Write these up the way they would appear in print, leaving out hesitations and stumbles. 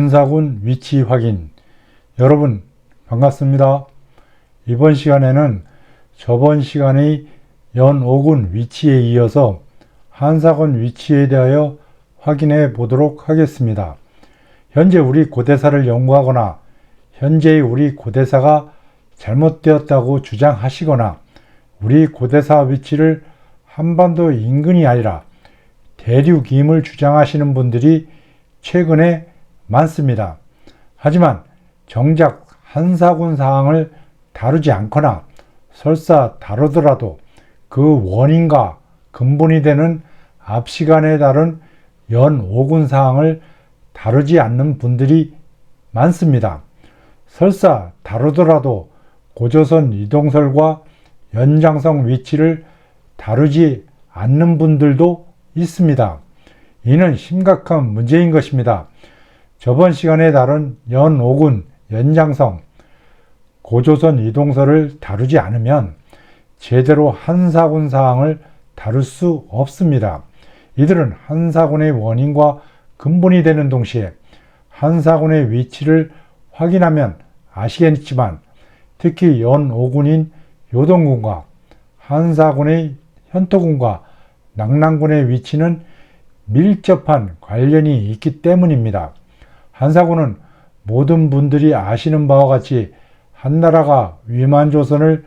한사군 위치 확인. 여러분 반갑습니다. 이번 시간에는 저번 시간의 연오군 위치에 이어서 한사군 위치에 대하여 확인해 보도록 하겠습니다. 현재 우리 고대사를 연구하거나 현재의 우리 고대사가 잘못되었다고 주장하시거나 우리 고대사 위치를 한반도 인근이 아니라 대륙임을 주장하시는 분들이 최근에 많습니다. 하지만 정작 한사군 사항을 다루지 않거나 설사 다루더라도 그 원인과 근본이 되는 앞 시간에 다룬 연오군 사항을 다루지 않는 분들이 많습니다. 설사 다루더라도 고조선 이동설과 연장성 위치를 다루지 않는 분들도 있습니다. 이는 심각한 문제인 것입니다. 저번 시간에 다룬 연오군, 연장성, 고조선 이동설을 다루지 않으면 제대로 한사군 사항을 다룰 수 없습니다. 이들은 한사군의 원인과 근본이 되는 동시에 한사군의 위치를 확인하면 아시겠지만 특히 연오군인 요동군과 한사군의 현토군과 낙랑군의 위치는 밀접한 관련이 있기 때문입니다. 한사군은 모든 분들이 아시는 바와 같이 한나라가 위만조선을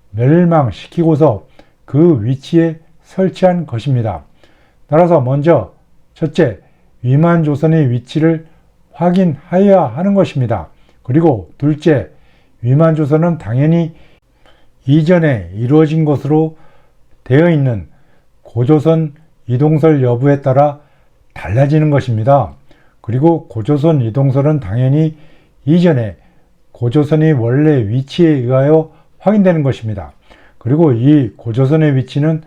멸망시키고서 그 위치에 설치한 것입니다. 따라서 먼저 첫째, 위만조선의 위치를 확인하여야 하는 것입니다. 그리고 둘째, 위만조선은 당연히 이전에 이루어진 것으로 되어 있는 고조선 이동설 여부에 따라 달라지는 것입니다. 그리고 고조선 이동설은 당연히 이전에 고조선의 원래 위치에 의하여 확인되는 것입니다. 그리고 이 고조선의 위치는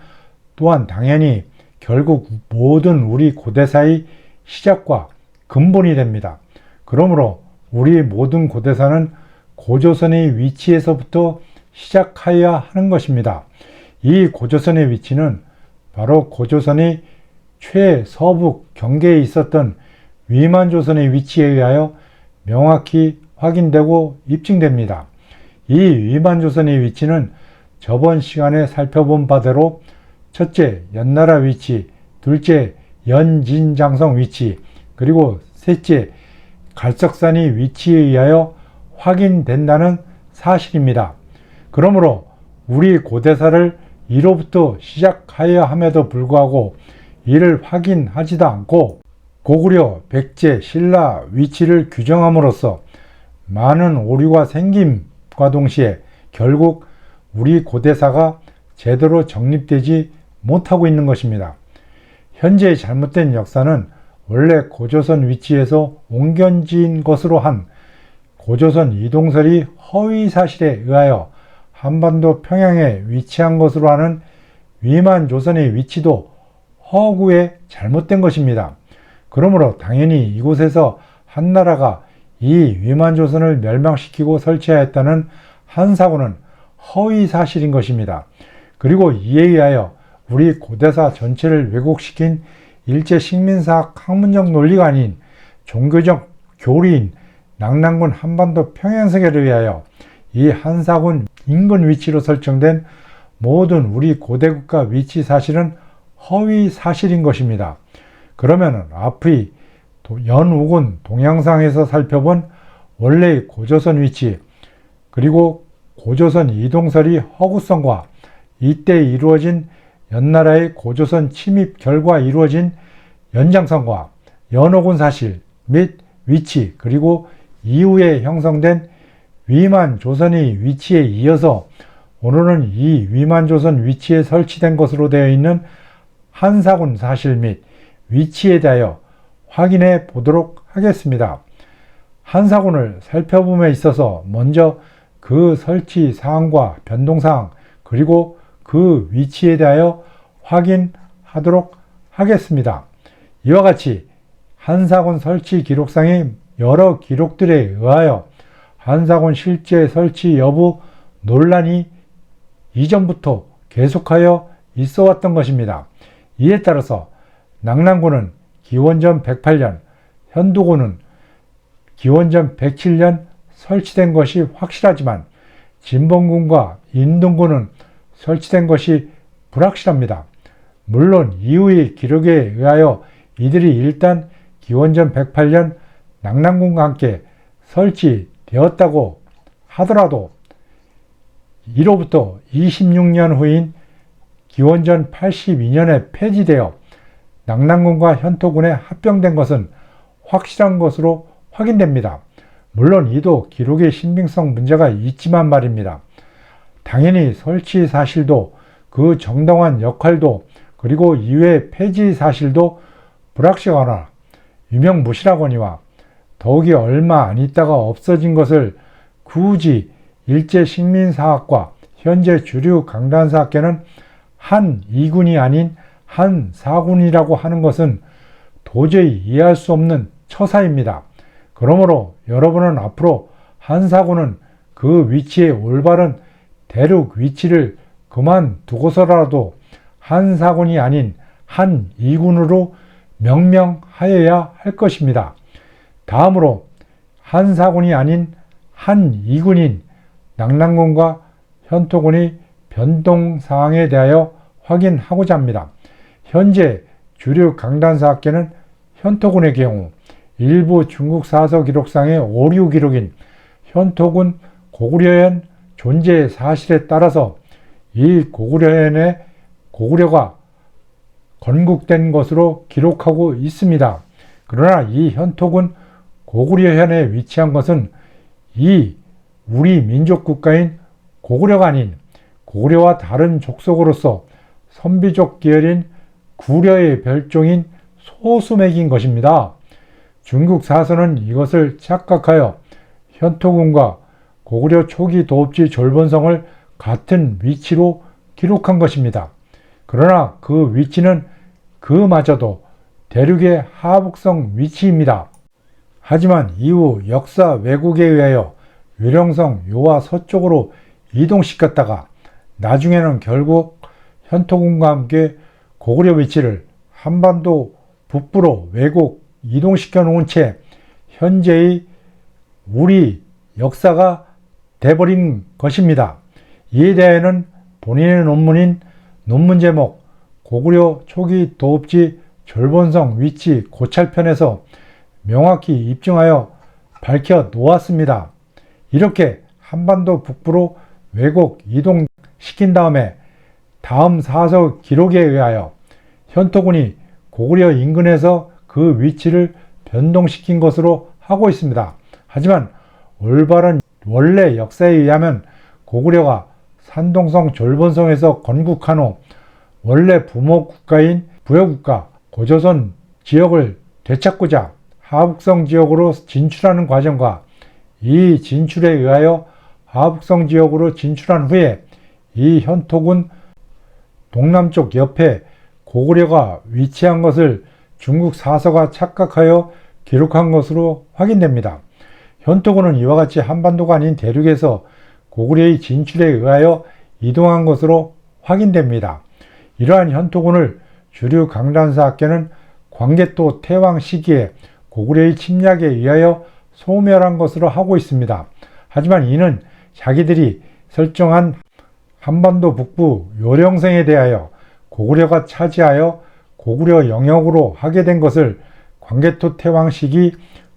또한 당연히 결국 모든 우리 고대사의 시작과 근본이 됩니다. 그러므로 우리 모든 고대사는 고조선의 위치에서부터 시작하여야 하는 것입니다. 이 고조선의 위치는 바로 고조선의 최서북 경계에 있었던 위만조선의 위치에 의하여 명확히 확인되고 입증됩니다. 이 위만조선의 위치는 저번 시간에 살펴본 바대로 첫째, 연나라 위치, 둘째, 연진장성 위치, 그리고 셋째, 갈석산의 위치에 의하여 확인된다는 사실입니다. 그러므로 우리 고대사를 이로부터 시작하여야 함에도 불구하고 이를 확인하지도 않고 고구려, 백제, 신라 위치를 규정함으로써 많은 오류가 생김과 동시에 결국 우리 고대사가 제대로 정립되지 못하고 있는 것입니다. 현재의 잘못된 역사는 원래 고조선 위치에서 옮겨진 것으로 한 고조선 이동설이 허위 사실에 의하여 한반도 평양에 위치한 것으로 하는 위만조선의 위치도 허구에 잘못된 것입니다. 그러므로 당연히 이곳에서 한나라가 이 위만조선을 멸망시키고 설치하였다는 한사군은 허위 사실인 것입니다. 그리고 이에 의하여 우리 고대사 전체를 왜곡시킨 일제 식민사학 학문적 논리가 아닌 종교적 교리인 낙랑군 한반도 평양세계를 위하여 이 한사군 인근 위치로 설정된 모든 우리 고대국가 위치 사실은 허위 사실인 것입니다. 그러면 앞의 연오군 동영상에서 살펴본 원래의 고조선 위치 그리고 고조선 이동설이 허구성과 이때 이루어진 연나라의 고조선 침입 결과 이루어진 연장성과 연오군 사실 및 위치 그리고 이후에 형성된 위만조선의 위치에 이어서 오늘은 이 위만조선 위치에 설치된 것으로 되어 있는 한사군 사실 및 위치에 대하여 확인해 보도록 하겠습니다. 한사군을 살펴봄에 있어서 먼저 그 설치 사항과 변동 사항 그리고 그 위치에 대하여 확인하도록 하겠습니다. 이와 같이 한사군 설치 기록상의 여러 기록들에 의하여 한사군 실제 설치 여부 논란이 이전부터 계속하여 있어 왔던 것입니다. 이에 따라서 낙랑군은 기원전 108년, 현도군은 기원전 107년 설치된 것이 확실하지만 진봉군과 인등군은 설치된 것이 불확실합니다. 물론 이후의 기록에 의하여 이들이 일단 기원전 108년 낙랑군과 함께 설치되었다고 하더라도 이로부터 26년 후인 기원전 82년에 폐지되어 낙랑군과 현토군에 합병된 것은 확실한 것으로 확인됩니다. 물론 이도 기록의 신빙성 문제가 있지만 말입니다. 당연히 설치 사실도 그 정당한 역할도 그리고 이외의 폐지 사실도 불확실하거나 유명무실하거니와 더욱이 얼마 안 있다가 없어진 것을 굳이 일제식민사학과 현재 주류 강단사학계는 한 2군이 아닌 한 4군이라고 하는 것은 도저히 이해할 수 없는 처사입니다. 그러므로 여러분은 앞으로 한 4군은 그 위치에 올바른 대륙 위치를 그만두고서라도 한 4군이 아닌 한 2군으로 명명하여야 할 것입니다. 다음으로 한 4군이 아닌 한 2군인 낙랑군과 현토군의 변동 사항에 대하여 확인하고자 합니다. 현재 주류 강단사학계는 현토군의 경우 일부 중국 사서 기록상의 오류 기록인 현토군 고구려현 존재 사실에 따라서 이 고구려현에 고구려가 건국된 것으로 기록하고 있습니다. 그러나 이 현토군 고구려현에 위치한 것은 이 우리 민족 국가인 고구려가 아닌 고구려와 다른 족속으로서 선비족 계열인 구려의 별종인 소수맥인 것입니다. 중국 사서는 이것을 착각하여 현토군과 고구려 초기 도읍지 졸본성을 같은 위치로 기록한 것입니다. 그러나 그 위치는 그마저도 대륙의 하북성 위치입니다. 하지만 이후 역사 왜곡에 의하여 위령성 요하 서쪽으로 이동시켰다가 나중에는 결국 현토군과 함께 고구려 위치를 한반도 북부로 왜곡 이동시켜 놓은 채 현재의 우리 역사가 돼버린 것입니다. 이에 대해는 본인의 논문인 논문 제목 고구려 초기 도읍지 졸본성 위치 고찰편에서 명확히 입증하여 밝혀 놓았습니다. 이렇게 한반도 북부로 왜곡 이동시킨 다음에 다음 사서 기록에 의하여 현토군이 고구려 인근에서 그 위치를 변동시킨 것으로 하고 있습니다. 하지만 올바른 원래 역사에 의하면 고구려가 산동성 졸본성에서 건국한 후 원래 부모 국가인 부여국가 고조선 지역을 되찾고자 하북성 지역으로 진출하는 과정과 이 진출에 의하여 하북성 지역으로 진출한 후에 이 현토군 동남쪽 옆에 고구려가 위치한 것을 중국 사서가 착각하여 기록한 것으로 확인됩니다. 현토군은 이와 같이 한반도가 아닌 대륙에서 고구려의 진출에 의하여 이동한 것으로 확인됩니다. 이러한 현토군을 주류 강단사학계는 광개토 태왕 시기에 고구려의 침략에 의하여 소멸한 것으로 하고 있습니다. 하지만 이는 자기들이 설정한 한반도 북부 요령성에 대하여 고구려가 차지하여 고구려 영역으로 하게 된 것을 광개토 태왕 시기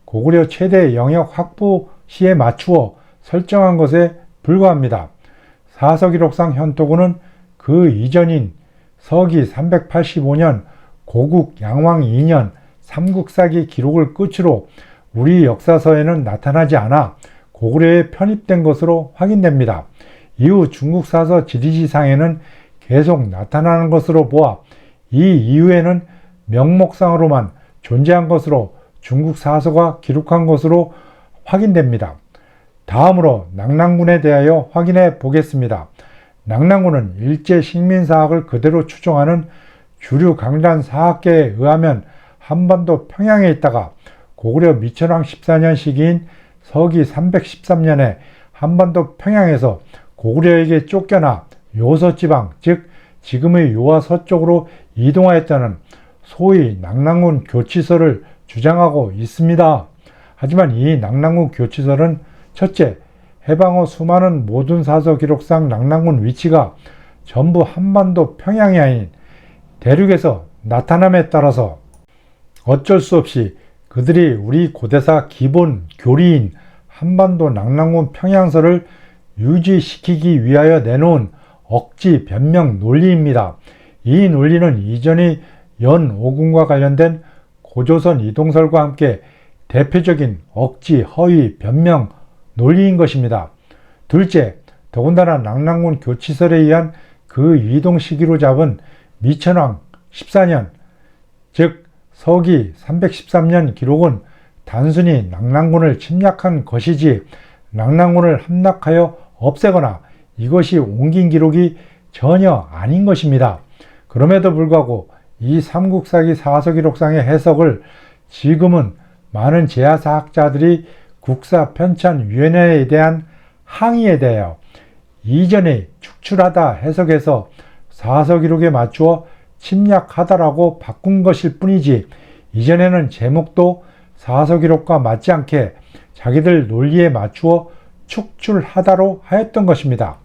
고구려 최대 영역 확보 시에 맞추어 설정한 것에 불과합니다. 사서기록상 현토군은 그 이전인 서기 385년 고국 양왕 2년 삼국사기 기록을 끝으로 우리 역사서에는 나타나지 않아 고구려에 편입된 것으로 확인됩니다. 이후 중국사서 지리지상에는 계속 나타나는 것으로 보아 이 이후에는 명목상으로만 존재한 것으로 중국 사서가 기록한 것으로 확인됩니다. 다음으로 낙랑군에 대하여 확인해 보겠습니다. 낙랑군은 일제 식민사학을 그대로 추종하는 주류 강단 사학계에 의하면 한반도 평양에 있다가 고구려 미천왕 14년 시기인 서기 313년에 한반도 평양에서 고구려에게 쫓겨나 요서지방 즉 지금의 요하 서쪽으로 이동하였다는 소위 낙랑군 교치서를 주장하고 있습니다. 하지만 이 낙랑군 교치설은 첫째, 해방 후 수많은 모든 사서 기록상 낙랑군 위치가 전부 한반도 평양이 아닌 대륙에서 나타남에 따라서 어쩔 수 없이 그들이 우리 고대사 기본 교리인 한반도 낙랑군 평양설을 유지시키기 위하여 내놓은 억지 변명 논리입니다. 이 논리는 이전의 연오군과 관련된 고조선 이동설과 함께 대표적인 억지, 허위, 변명 논리인 것입니다. 둘째, 더군다나 낙랑군 교치설에 의한 그 이동 시기로 잡은 미천왕 14년, 즉 서기 313년 기록은 단순히 낙랑군을 침략한 것이지 낙랑군을 함락하여 없애거나 이것이 옮긴 기록이 전혀 아닌 것입니다. 그럼에도 불구하고 이 삼국사기 사서기록상의 해석을 지금은 많은 제야사학자들이 국사편찬위원회에 대한 항의에 대하여 이전에 축출하다 해석해서 사서기록에 맞추어 침략하다라고 바꾼 것일 뿐이지 이전에는 제목도 사서기록과 맞지 않게 자기들 논리에 맞추어 축출하다로 하였던 것입니다.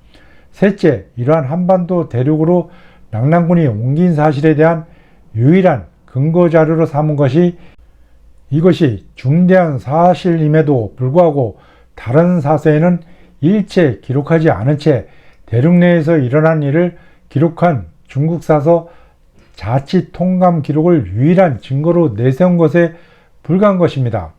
셋째, 이러한 한반도 대륙으로 낙랑군이 옮긴 사실에 대한 유일한 근거자료로 삼은 것이 이것이 중대한 사실임에도 불구하고 다른 사서에는 일체 기록하지 않은 채 대륙 내에서 일어난 일을 기록한 중국사서 자치통감 기록을 유일한 증거로 내세운 것에 불과한 것입니다.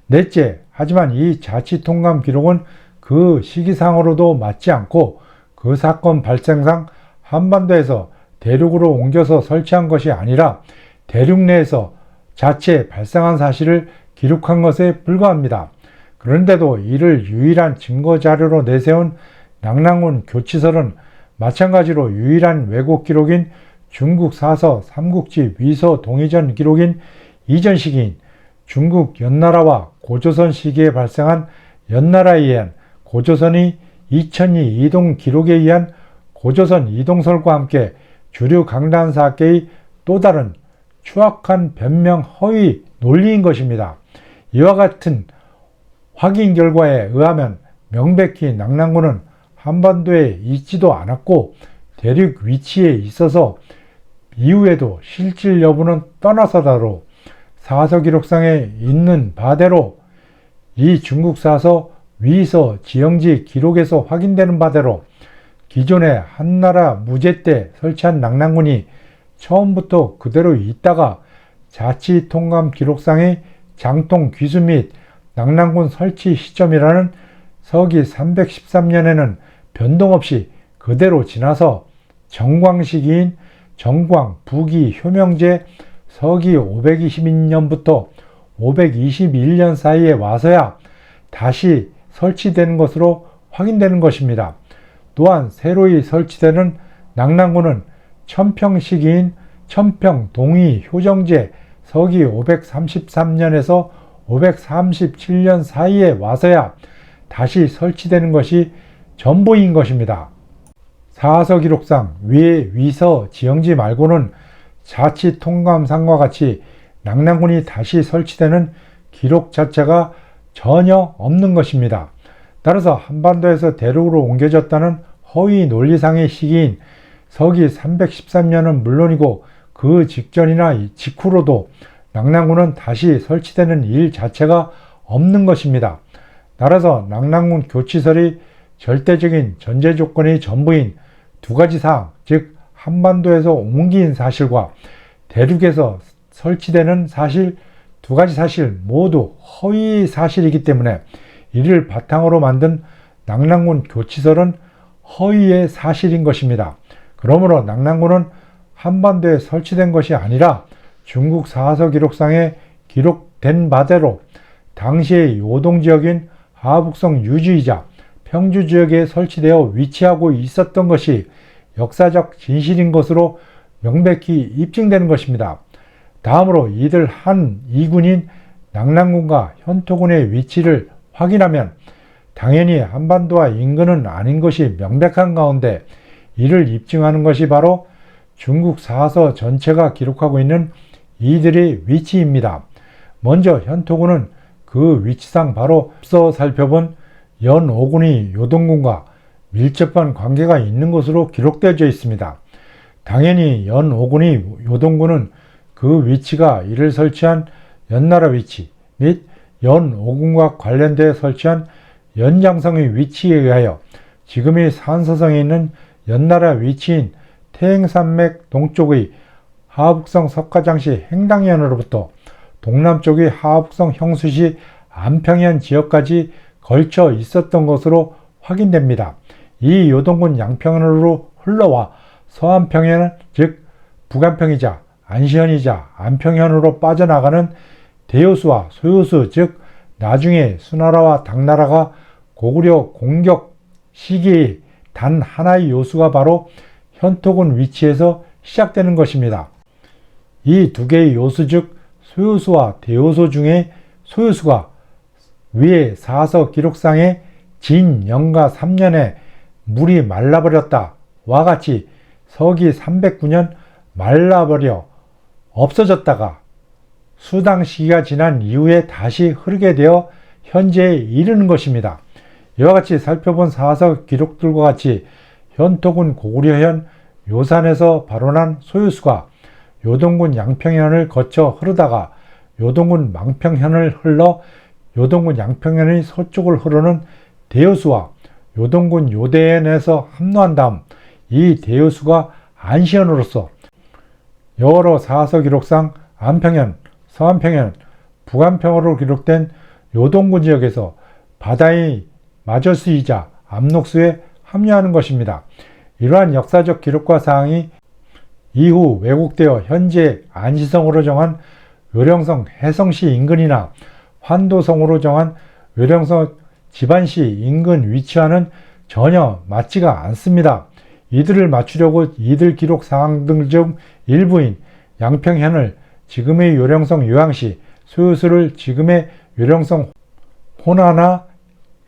넷째, 하지만 이 자치통감 기록은 그 시기상으로도 맞지 않고 그 사건 발생상 한반도에서 대륙으로 옮겨서 설치한 것이 아니라 대륙 내에서 자체 발생한 사실을 기록한 것에 불과합니다. 그런데도 이를 유일한 증거자료로 내세운 낙랑군 교치설은 마찬가지로 유일한 왜곡 기록인 중국 사서 삼국지 위서 동의전 기록인 이전 시기인 중국 연나라와 고조선 시기에 발생한 연나라에 의한 고조선의 2002 이동 기록에 의한 고조선 이동설과 함께 주류 강단사학계의 또 다른 추악한 변명 허위 논리인 것입니다. 이와 같은 확인 결과에 의하면 명백히 낙랑군은 한반도에 있지도 않았고 대륙 위치에 있어서 이후에도 실질 여부는 떠나서다로 사서기록상에 있는 바대로 이 중국사서 위서 지형지 기록에서 확인되는 바대로 기존의 한나라 무제 때 설치한 낙랑군이 처음부터 그대로 있다가 자치통감 기록상의 장통 귀수 및 낙랑군 설치 시점이라는 서기 313년에는 변동 없이 그대로 지나서 정광 시기인 정광 부기 효명제 서기 522년부터 521년 사이에 와서야 다시 설치되는 것으로 확인되는 것입니다. 또한 새로이 설치되는 낙랑군은 천평 시기인 천평 동의 효정제 서기 533년에서 537년 사이에 와서야 다시 설치되는 것이 전부인 것입니다. 사서기록상 위의 위서 지형지 말고는 자치통감상과 같이 낙랑군이 다시 설치되는 기록 자체가 전혀 없는 것입니다. 따라서 한반도에서 대륙으로 옮겨졌다는 허위 논리상의 시기인 서기 313년은 물론이고 그 직전이나 직후로도 낙랑군은 다시 설치되는 일 자체가 없는 것입니다. 따라서 낙랑군 교치설이 절대적인 전제 조건의 전부인 두 가지 사항, 즉 한반도에서 옮긴 사실과 대륙에서 설치되는 사실 두 가지 사실 모두 허위 사실이기 때문에 이를 바탕으로 만든 낙랑군 교치설은 허위의 사실인 것입니다. 그러므로 낙랑군은 한반도에 설치된 것이 아니라 중국 사서 기록상에 기록된 바대로 당시의 요동지역인 하북성 유주이자 평주지역에 설치되어 위치하고 있었던 것이 역사적 진실인 것으로 명백히 입증되는 것입니다. 다음으로 이들 한 이군인 낙랑군과 현토군의 위치를 확인하면 당연히 한반도와 인근은 아닌 것이 명백한 가운데 이를 입증하는 것이 바로 중국 사서 전체가 기록하고 있는 이들의 위치입니다. 먼저 현토군은 그 위치상 바로 앞서 살펴본 연오군이 요동군과 밀접한 관계가 있는 것으로 기록되어 있습니다. 당연히 연오군이 요동군은 그 위치가 이를 설치한 연나라 위치 및 연오군과 관련되어 설치한 연장성의 위치에 의하여 지금의 산서성에 있는 연나라 위치인 태행산맥 동쪽의 하북성 석가장시 행당현으로부터 동남쪽의 하북성 형수시 안평현 지역까지 걸쳐 있었던 것으로 확인됩니다. 이 요동군 양평현으로 흘러와 서안평현 즉 북안평이자 안시현이자 안평현으로 빠져나가는 대요수와 소요수 즉 나중에 수나라와 당나라가 고구려 공격 시기의 단 하나의 요수가 바로 현토군 위치에서 시작되는 것입니다. 이 두 개의 요수 즉 소요수와 대요수 중에 소요수가 위의 사서 기록상에 진영가 3년에 물이 말라버렸다 와 같이 서기 309년 말라버려 없어졌다가 수당 시기가 지난 이후에 다시 흐르게 되어 현재에 이르는 것입니다. 이와 같이 살펴본 사서 기록들과 같이 현토군 고구려현 요산에서 발원한 소요수가 요동군 양평현을 거쳐 흐르다가 요동군 망평현을 흘러 요동군 양평현의 서쪽을 흐르는 대요수와 요동군 요대현에서 합류한 다음 이 대요수가 안시현으로서 여러 사서 기록상 안평현, 서안평현, 북안평으로 기록된 요동군 지역에서 바다의 마저수이자 압록수에 합류하는 것입니다. 이러한 역사적 기록과 사항이 이후 왜곡되어 현재 안시성으로 정한 요령성 해성시 인근이나 환도성으로 정한 요령성 지반시 인근 위치와는 전혀 맞지가 않습니다. 이들을 맞추려고 이들 기록 사항 등 중 일부인 양평현을 지금의 요령성 요양시, 소요수를 지금의 요령성 호나나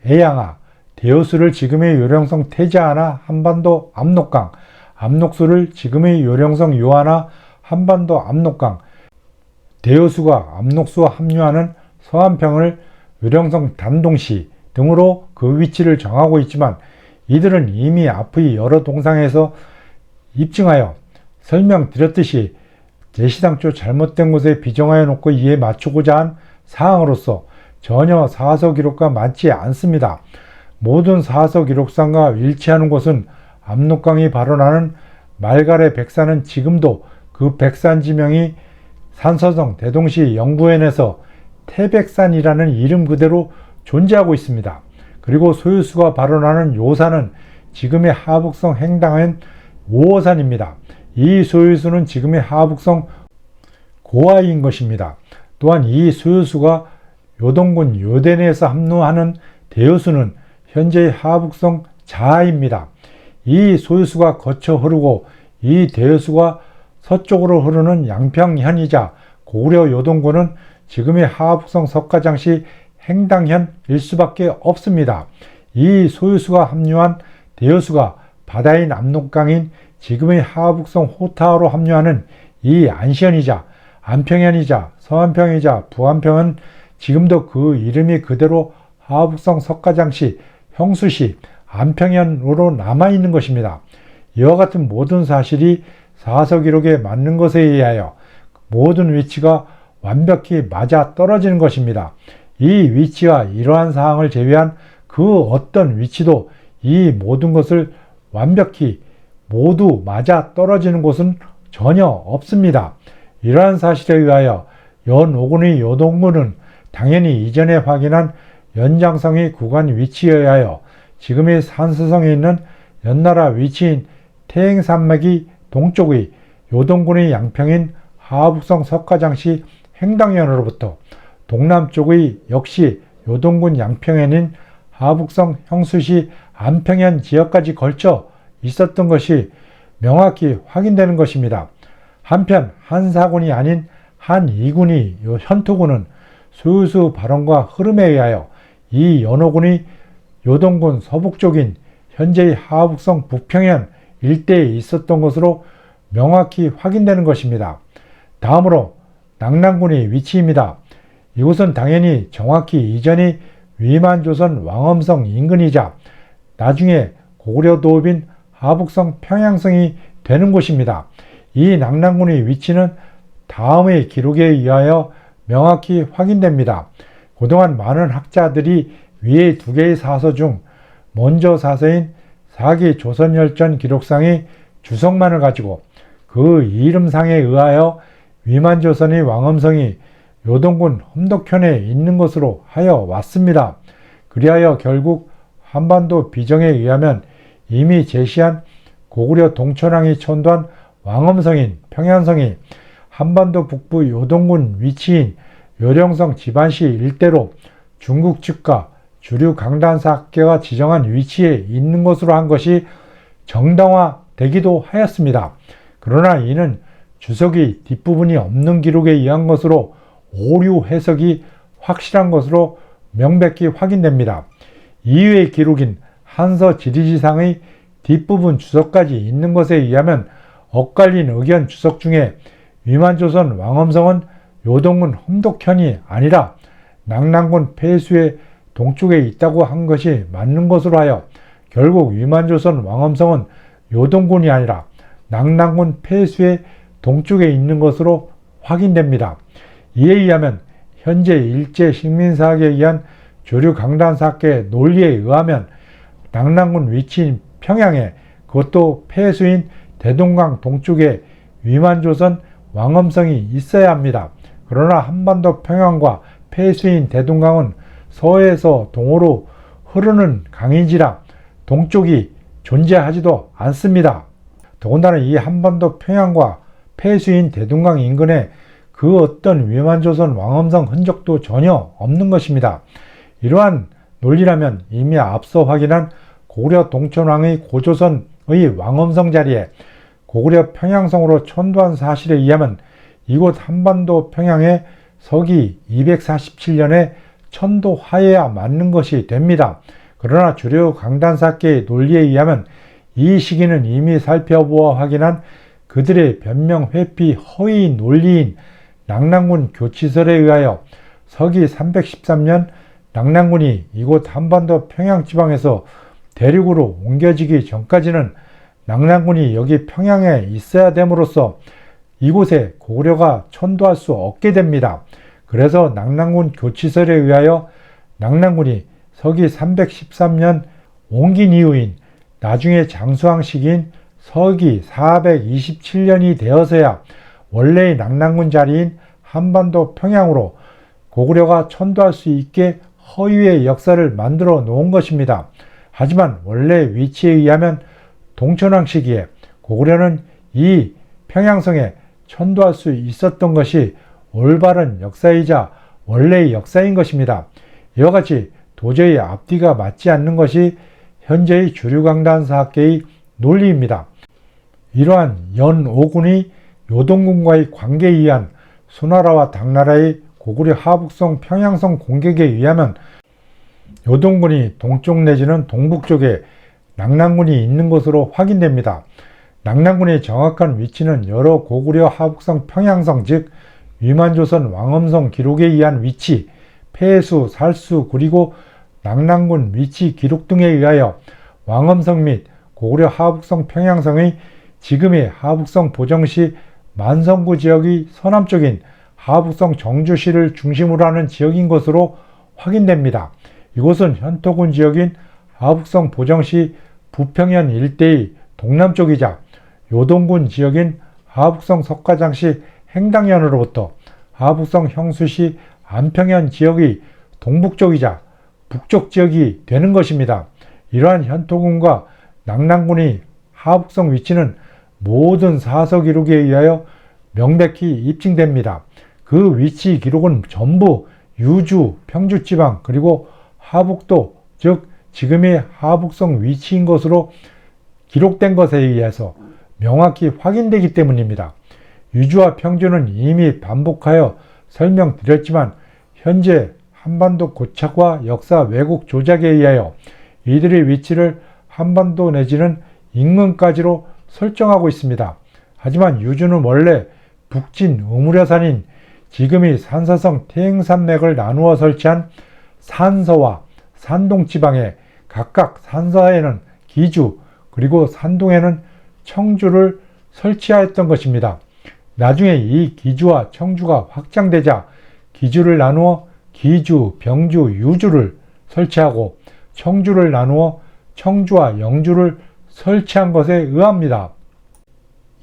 애양아, 대요수를 지금의 요령성 태자하나 한반도 압록강, 압록수를 지금의 요령성 요하나 한반도 압록강, 대요수가 압록수와 합류하는 서안평을 요령성 단동시 등으로 그 위치를 정하고 있지만 이들은 이미 앞의 여러 동상에서 입증하여 설명드렸듯이 제시당초 잘못된 곳에 비정하여 놓고 이에 맞추고자 한 사항으로서 전혀 사서 기록과 맞지 않습니다. 모든 사서 기록상과 일치하는 곳은 압록강이 발원하는 말갈의 백산은 지금도 그 백산 지명이 산서성 대동시 영부현에서 태백산이라는 이름 그대로 존재하고 있습니다. 그리고 소요수가 발원하는 요산은 지금의 하북성 행당현 오어산입니다. 이 소요수는 지금의 하북성 고아인 것입니다. 또한 이 소요수가 요동군 요대내에서 합류하는 대요수는 현재의 하북성 자하입니다. 이 소요수가 거쳐 흐르고 이 대요수가 서쪽으로 흐르는 양평현이자 고구려 요동군은 지금의 하북성 석가장시 행당현일 수밖에 없습니다. 이 소요수가 합류한 대요수가 바다인 압록강인 지금의 하북성 호타로 합류하는 이 안시현이자 안평현이자 서안평이자 북안평은 지금도 그 이름이 그대로 하북성 석가장시 형수시 안평현으로 남아있는 것입니다. 이와 같은 모든 사실이 사서 기록에 맞는 것에 의하여 모든 위치가 완벽히 맞아 떨어지는 것입니다. 이 위치와 이러한 사항을 제외한 그 어떤 위치도 이 모든 것을 완벽히 모두 맞아 떨어지는 곳은 전혀 없습니다. 이러한 사실에 의하여 연오군의 요동군은 당연히 이전에 확인한 연장성의 구간 위치에 의하여 지금의 산서성에 있는 연나라 위치인 태행산맥이 동쪽의 요동군의 양평인 하북성 석가장시 행당현으로부터 동남쪽의 역시 요동군 양평현인 하북성 형수시 안평현 지역까지 걸쳐 있었던 것이 명확히 확인되는 것입니다. 한편 한 사군이 아닌 한 이군이 현토군은 소요수 발원과 흐름에 의하여 이 연오군이 요동군 서북쪽인 현재의 하북성 북평현 일대에 있었던 것으로 명확히 확인되는 것입니다. 다음으로 낙랑군의 위치입니다. 이곳은 당연히 정확히 이전이 위만조선 왕엄성 인근이자 나중에 고구려 도읍인 하북성 평양성이 되는 곳입니다. 이 낙랑군의 위치는 다음의 기록에 의하여 명확히 확인됩니다. 그동안 많은 학자들이 위의 두 개의 사서 중 먼저 사서인 사기 조선열전 기록상의 주석만을 가지고 그 이름상에 의하여 위만조선의 왕엄성이 요동군 험덕현에 있는 것으로 하여 왔습니다. 그리하여 결국 한반도 비정에 의하면 이미 제시한 고구려 동천왕이 천도한 왕엄성인 평양성이 한반도 북부 요동군 위치인 요령성 지반시 일대로 중국 측과 주류 강단사학계가 지정한 위치에 있는 것으로 한 것이 정당화되기도 하였습니다. 그러나 이는 주석이 뒷부분이 없는 기록에 의한 것으로 오류 해석이 확실한 것으로 명백히 확인됩니다. 이외의 기록인 한서 지리지상의 뒷부분 주석까지 있는 것에 의하면 엇갈린 의견 주석 중에 위만조선 왕엄성은 요동군 험덕현이 아니라 낙랑군 폐수의 동쪽에 있다고 한 것이 맞는 것으로 하여 결국 위만조선 왕엄성은 요동군이 아니라 낙랑군 폐수의 동쪽에 있는 것으로 확인됩니다. 이에 의하면 현재 일제 식민사학에 의한 조류 강단사학계의 논리에 의하면 낙랑군 위치인 평양에 그것도 폐수인 대동강 동쪽에 위만조선 왕엄성이 있어야 합니다. 그러나 한반도 평양과 폐수인 대동강은 서에서 동으로 흐르는 강인지라 동쪽이 존재하지도 않습니다. 더군다나 이 한반도 평양과 폐수인 대동강 인근에 그 어떤 위만조선 왕엄성 흔적도 전혀 없는 것입니다. 이러한 논리라면 이미 앞서 확인한 고구려 동천왕의 고조선의 왕엄성 자리에 고구려 평양성으로 천도한 사실에 의하면 이곳 한반도 평양에 서기 247년에 천도하여야 맞는 것이 됩니다. 그러나 주류 강단사학계의 논리에 의하면 이 시기는 이미 살펴보아 확인한 그들의 변명 회피 허위 논리인 낙랑군 교치설에 의하여 서기 313년 낙랑군이 이곳 한반도 평양지방에서 대륙으로 옮겨지기 전까지는 낙랑군이 여기 평양에 있어야 됨으로써 이곳에 고구려가 천도할 수 없게 됩니다. 그래서 낙랑군 교치설에 의하여 낙랑군이 서기 313년 옮긴 이후인 나중에 장수왕 시기인 서기 427년이 되어서야 원래의 낙랑군 자리인 한반도 평양으로 고구려가 천도할 수 있게 허위의 역사를 만들어 놓은 것입니다. 하지만 원래 위치에 의하면 동천왕 시기에 고구려는 이 평양성에 천도할 수 있었던 것이 올바른 역사이자 원래의 역사인 것입니다. 이와 같이 도저히 앞뒤가 맞지 않는 것이 현재의 주류강단사학계의 논리입니다. 이러한 연오군이 요동군과의 관계에 의한 수나라와 당나라의 고구려 하북성 평양성 공격에 의하면 요동군이 동쪽 내지는 동북 쪽에 낙랑군이 있는 것으로 확인됩니다. 낙랑군의 정확한 위치는 여러 고구려 하북성 평양성 즉 위만조선 왕엄성 기록에 의한 위치, 폐수, 살수 그리고 낙랑군 위치 기록 등에 의하여 왕엄성 및 고구려 하북성 평양성의 지금의 하북성 보정시 만성구 지역의 서남쪽인 하북성 정주시를 중심으로 하는 지역인 것으로 확인됩니다. 이곳은 현토군 지역인 하북성 보정시 부평현 일대의 동남쪽이자 요동군 지역인 하북성 석가장시 행당현으로부터 하북성 형수시 안평현 지역의 동북쪽이자 북쪽 지역이 되는 것입니다. 이러한 현토군과 낙랑군의 하북성 위치는 모든 사서 기록에 의하여 명백히 입증됩니다. 그 위치 기록은 전부 유주, 평주지방 그리고 하북도 즉 지금의 하북성 위치인 것으로 기록된 것에 의해서 명확히 확인되기 때문입니다. 유주와 평주는 이미 반복하여 설명드렸지만 현재 한반도 고착과 역사 왜곡 조작에 의하여 이들의 위치를 한반도 내지는 인근까지로 설정하고 있습니다. 하지만 유주는 원래 북진 의무려산인 지금의 산서성 태행산맥을 나누어 설치한 산서와 산동지방에 각각 산서에는 기주 그리고 산동에는 청주를 설치하였던 것입니다. 나중에 이 기주와 청주가 확장되자 기주를 나누어 기주, 병주, 유주를 설치하고 청주를 나누어 청주와 영주를 설치한 것에 의합니다.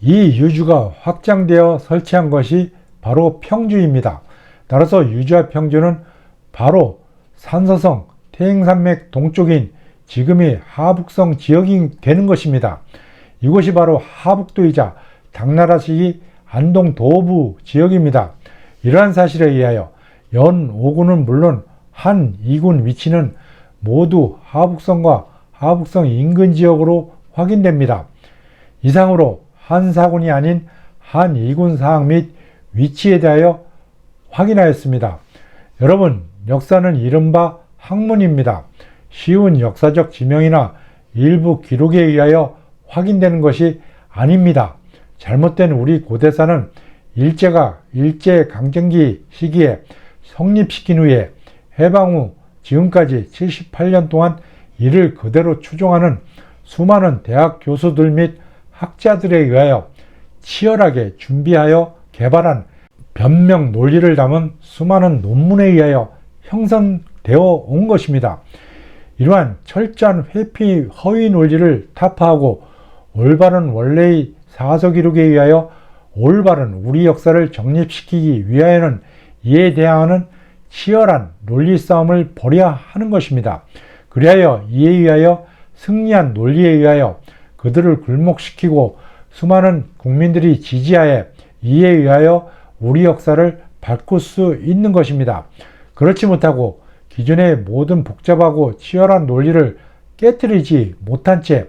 이 유주가 확장되어 설치한 것이 바로 평주입니다. 따라서 유주와 평주는 바로 산서성 태행산맥 동쪽인 지금의 하북성 지역이 되는 것입니다. 이곳이 바로 하북도이자 당나라시기 안동 도부 지역입니다. 이러한 사실에 의하여 연 5군은 물론 한 2군 위치는 모두 하북성과 하북성 인근 지역으로 확인됩니다. 이상으로 한 4군이 아닌 한 2군 사항 및 위치에 대하여 확인하였습니다. 여러분, 역사는 이른바 학문입니다. 쉬운 역사적 지명이나 일부 기록에 의하여 확인되는 것이 아닙니다. 잘못된 우리 고대사는 일제가 일제강점기 시기에 성립시킨 후에 해방 후 지금까지 78년 동안 이를 그대로 추종하는 수많은 대학 교수들 및 학자들에 의하여 치열하게 준비하여 개발한 변명 논리를 담은 수많은 논문에 의하여 형성되어 온 것입니다. 이러한 철저한 회피 허위 논리를 타파하고 올바른 원래의 사서 기록에 의하여 올바른 우리 역사를 정립시키기 위하여는 이에 대항하는 치열한 논리 싸움을 벌여야 하는 것입니다. 그리하여 이에 의하여 승리한 논리에 의하여 그들을 굴복시키고 수많은 국민들이 지지하에 이에 의하여 우리 역사를 바꿀 수 있는 것입니다. 그렇지 못하고 기존의 모든 복잡하고 치열한 논리를 깨뜨리지 못한 채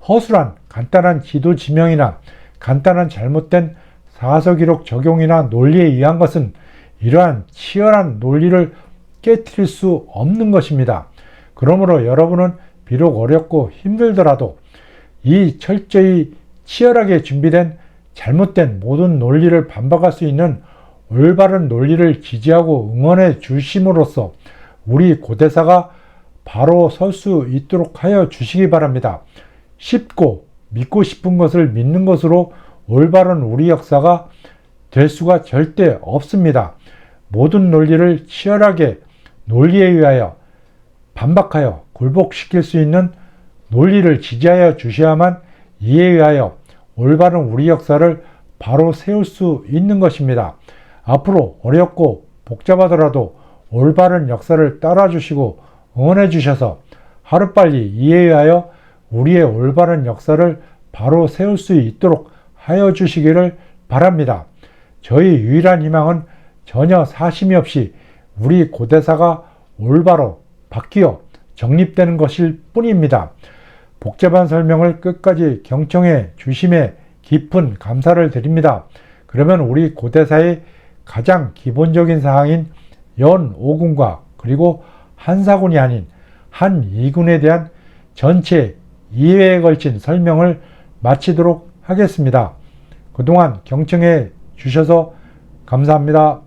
허술한 간단한 지도 지명이나 간단한 잘못된 사서 기록 적용이나 논리에 의한 것은 이러한 치열한 논리를 깨뜨릴 수 없는 것입니다. 그러므로 여러분은 비록 어렵고 힘들더라도 이 철저히 치열하게 준비된 잘못된 모든 논리를 반박할 수 있는 올바른 논리를 지지하고 응원해 주심으로써 우리 고대사가 바로 설 수 있도록 하여 주시기 바랍니다. 쉽고 믿고 싶은 것을 믿는 것으로 올바른 우리 역사가 될 수가 절대 없습니다. 모든 논리를 치열하게 논리에 의하여 반박하여 굴복시킬 수 있는 논리를 지지하여 주셔야만 이에 의하여 올바른 우리 역사를 바로 세울 수 있는 것입니다. 앞으로 어렵고 복잡하더라도 올바른 역사를 따라주시고 응원해 주셔서 하루빨리 이에 의하여 우리의 올바른 역사를 바로 세울 수 있도록 하여 주시기를 바랍니다. 저희 유일한 희망은 전혀 사심이 없이 우리 고대사가 올바로 바뀌어 정립되는 것일 뿐입니다. 복잡한 설명을 끝까지 경청해 주심에 깊은 감사를 드립니다. 그러면 우리 고대사의 가장 기본적인 사항인 연 5군과 그리고 한 4군이 아닌 한 2군에 대한 전체 2회에 걸친 설명을 마치도록 하겠습니다. 그동안 경청해 주셔서 감사합니다.